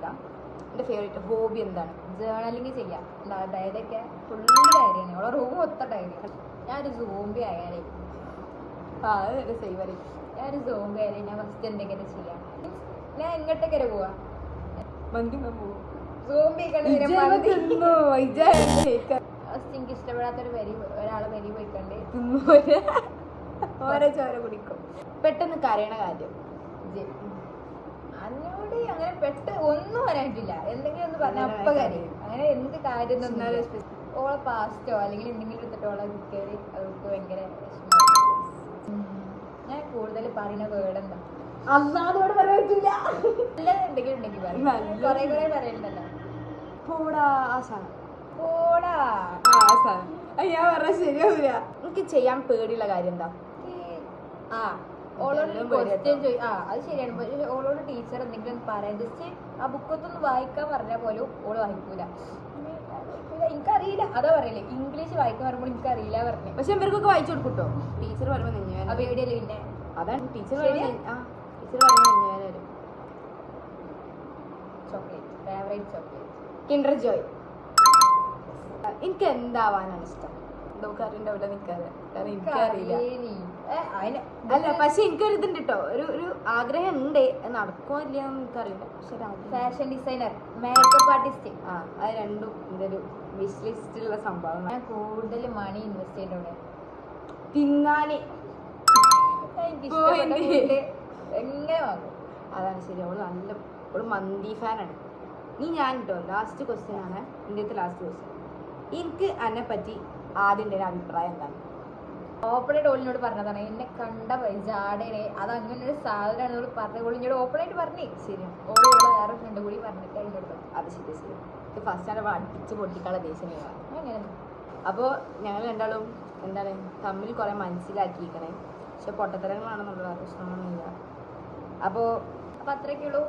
ചെയ്താൽ എൻ്റെ favourite hobby എന്താണ്? ജേർണലിങ് ചെയ്യാം. ഡയറിയൊക്കെ ഫുള്ള് ഡയറിയാണ്. അവളെ റൂം മൊത്തം ഡയറി. ഞാനൊരു സോംബി ആയാലേ അതൊരു സേവറി. ഞാനൊരു സോംബി ആയാലേ ഞാൻ ഫസ്റ്റ് എന്തെങ്കിലും ചെയ്യാം. ഞാൻ എങ്ങോട്ടേക്കരെ പോവാ? മന്തി പോകും. സോംബി ഫസ്റ്റ് എനിക്ക് ഇഷ്ടപ്പെടാത്തൊരു ഒരാളെ വരി പോയിക്കണ്ട് ഓരോ ചോര കുടിക്കും. പെട്ടെന്ന് കരയണ കാര്യം അതിനോട് അങ്ങനെ ഒന്നും വരാനിട്ടില്ല. എന്തെങ്കിലും ഒന്ന് പറഞ്ഞാൽ അപ്പ കാര്യം. അങ്ങനെ എന്ത് കാര്യം ഓളെ പാസ്റ്റോ അല്ലെങ്കിൽ എന്തെങ്കിലും എടുത്തിട്ട് ഓളെ കയറി അവർക്ക് ഭയങ്കര ഞാൻ കൂടുതൽ പറയുന്ന വേർഡ് എന്താ? അന്നാടോട് പറയാൻ പറ്റില്ല. നല്ലത് എന്തെങ്കിലും ഉണ്ടെങ്കിൽ പറയും. കുറെ കുറെ പറയണ്ടല്ലോ. പോടാ ആശാ, പോടാ ആശാ. ഞാൻ പറഞ്ഞാൽ ശരിയാവില്ല. എനിക്ക് ചെയ്യാൻ പേടിയുള്ള കാര്യം എന്താ? ഓളോട് ക്വസ്റ്റ്യൻ അത് ശരിയാണ്. പക്ഷെ ഓളോട് ടീച്ചർ എന്തെങ്കിലും പറയാം, ജസ്റ്റ് ആ ബുക്കൊത്തൊന്ന് വായിക്കാൻ പറഞ്ഞാൽ പോലും ഓള് വായിക്കൂല. എനിക്കറിയില്ല, അതാ പറയല്ലേ. ഇംഗ്ലീഷ് വായിക്കാൻ പറയുമ്പോൾ എനിക്കറിയില്ല പറഞ്ഞു. പക്ഷെ ഇവർക്കൊക്കെ വായിച്ചു കൊടുക്കൂട്ടോ. ടീച്ചർ പറയുമ്പോൾ അപ്പൊ എവിടെയല്ലേ പിന്നെ അതാണ് teacher chocolate favourite chocolate Kinder Joy. എനിക്ക് എന്താവാനാണ് ഇഷ്ടം? നോക്കാറുണ്ടാവില്ല നിൽക്കാതെ, കാരണം എനിക്കറിയില്ല. അല്ല പക്ഷെ എനിക്കൊരു ഇതുണ്ട് കേട്ടോ, ഒരു ആഗ്രഹം ഉണ്ട്. നടക്കുമോ ഇല്ലയെന്ന് എനിക്കറിയില്ല. പക്ഷെ ഫാഷൻ ഡിസൈനർ, മേക്കപ്പ് ആർട്ടിസ്റ്റ്, അത് രണ്ടും എൻ്റെ ഒരു വിഷ് ലിസ്റ്റിലുള്ള സംഭവം. ഞാൻ കൂടുതൽ മണി ഇൻവെസ്റ്റ് ചെയ്യുന്നവിടെ തിന്നാന് എങ്ങനെ വാങ്ങും. അതാണ് ശരി. ഒരു മന്തി ഫാനാണ്. ഞാൻ കേട്ടോ ലാസ്റ്റ് ക്വസ്റ്റ്യൻ ആണ് എൻ്റെ ലാസ്റ്റ് ക്വസ്റ്റ്യൻ. എനിക്ക് അതിനെ പറ്റി ആദ്യം എൻ്റെ അഭിപ്രായം എന്താണ്? ഓപ്പണായിട്ട് ഓളിനോട് പറഞ്ഞതാണ്, എന്നെ കണ്ട ജാടേനെ അത് അങ്ങനെ ഒരു സാധനമാണ് പറഞ്ഞത്. ഓളിനോട് ഓപ്പണായിട്ട് പറഞ്ഞേ. ശരി. ഓള് വേറെ ഫ്രണ്ട് കൂടി പറഞ്ഞിട്ട് അതിനോട് അത് ശരി ശരി. ഇത് ഫസ്റ്റ് ആണ് അടിച്ച് പൊട്ടിക്കാനുള്ള ദേഷ്യം. അങ്ങനെ അപ്പോൾ ഞങ്ങൾ രണ്ടാളും എന്താണ് തമ്മിൽ കുറേ മനസ്സിലാക്കിയിരിക്കണേ. പക്ഷെ പൊട്ടത്തരങ്ങളാണെന്നുള്ള പ്രശ്നമൊന്നുമില്ല. അപ്പോൾ അത്രയൊക്കെ ഉള്ളൂ.